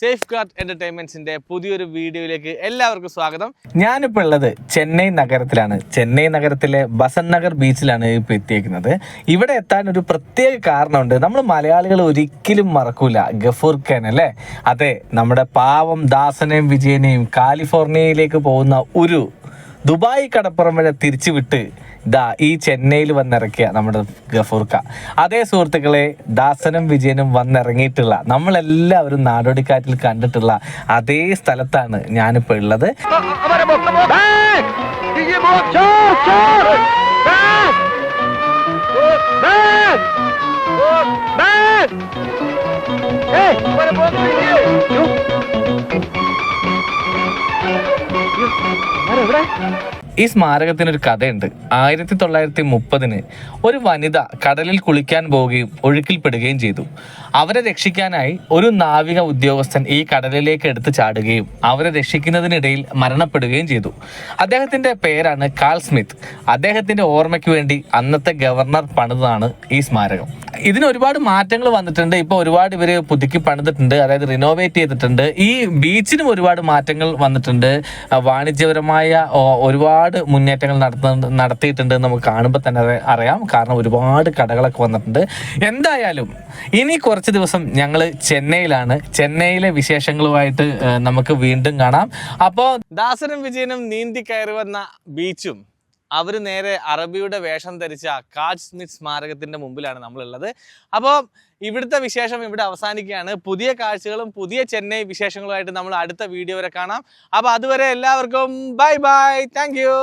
Safe guard എന്റർടൈൻമെന്റ്സിന്റെ പുതിയൊരു വീഡിയോയിലേക്ക് എല്ലാവർക്കും സ്വാഗതം. ഞാനിപ്പോൾ ഉള്ളത് ചെന്നൈ നഗരത്തിലാണ്. ചെന്നൈ നഗരത്തിലെ ബസന്റ് നഗർ ബീച്ചിലാണ് ഇപ്പോൾ എത്തിയേക്കുന്നത്. ഇവിടെ എത്താൻ ഒരു പ്രത്യേക കാരണമുണ്ട്. നമ്മൾ മലയാളികൾ ഒരിക്കലും മറക്കൂല ഗഫൂർ ഖാൻ അല്ലേ? അതെ, നമ്മുടെ പാവം ദാസനെയും വിജയനെയും കാലിഫോർണിയയിലേക്ക് പോകുന്ന ഒരു ദുബായ് കടപ്പുറം വരെ തിരിച്ചുവിട്ട് ഈ ചെന്നൈയിൽ വന്നിറക്കിയ നമ്മുടെ ഗഫൂർ ഖാൻ. അതേ സുഹൃത്തുക്കളെ, ദാസനും വിജയനും വന്നിറങ്ങിയിട്ടുള്ള നമ്മളെല്ലാവരും നാടോടിക്കാറ്റിൽ കണ്ടിട്ടുള്ള അതേ സ്ഥലത്താണ് ഞാനിപ്പോൾ ഉള്ളത്. ഈ സ്മാരകത്തിനൊരു കഥയുണ്ട്. 1930 ഒരു വനിത കടലിൽ കുളിക്കാൻ പോവുകയും ഒഴുക്കിൽപ്പെടുകയും ചെയ്തു. അവരെ രക്ഷിക്കാനായി ഒരു നാവിക ഉദ്യോഗസ്ഥൻ ഈ കടലിലേക്ക് എടുത്ത് ചാടുകയും അവരെ രക്ഷിക്കുന്നതിനിടയിൽ മരണപ്പെടുകയും ചെയ്തു. അദ്ദേഹത്തിന്റെ പേരാണ് കാൾ സ്മിത്ത്. അദ്ദേഹത്തിന്റെ ഓർമ്മയ്ക്ക് വേണ്ടി അന്നത്തെ ഗവർണർ പണിതാണ് ഈ സ്മാരകം. ഇതിന് ഒരുപാട് മാറ്റങ്ങൾ വന്നിട്ടുണ്ട്. ഇപ്പോൾ ഒരുപാട് ഇവര് പുതുക്കി പണിതിട്ടുണ്ട്, അതായത് റിനോവേറ്റ് ചെയ്തിട്ടുണ്ട്. ഈ ബീച്ചിനും ഒരുപാട് മാറ്റങ്ങൾ വന്നിട്ടുണ്ട്. വാണിജ്യപരമായ ഒരുപാട് മുന്നേറ്റങ്ങൾ നടത്തിയിട്ടുണ്ട്. നമുക്ക് കാണുമ്പോൾ തന്നെ അറിയാം, കാരണം ഒരുപാട് കടകളൊക്കെ വന്നിട്ടുണ്ട്. എന്തായാലും ഇനി കുറച്ച് ദിവസം ഞങ്ങൾ ചെന്നൈയിലാണ്. ചെന്നൈയിലെ വിശേഷങ്ങളുമായിട്ട് നമുക്ക് വീണ്ടും കാണാം. അപ്പോൾ ദാസനും വിജയനും നീന്തി കയറി വന്ന ബീച്ചും അവർ നേരെ അറബിയുടെ വേഷം ധരിച്ച കാൾ സ്മിത്ത് സ്മാരകത്തിന്റെ മുമ്പിലാണ് നമ്മളുള്ളത്. അപ്പോൾ ഇവിടുത്തെ വിശേഷം ഇവിടെ അവസാനിക്കുകയാണ്. പുതിയ കാഴ്ചകളും പുതിയ ചെന്നൈ വിശേഷങ്ങളുമായിട്ട് നമ്മൾ അടുത്ത വീഡിയോ വരെ കാണാം. അപ്പോൾ അതുവരെ എല്ലാവർക്കും ബൈ ബൈ, താങ്ക് യു.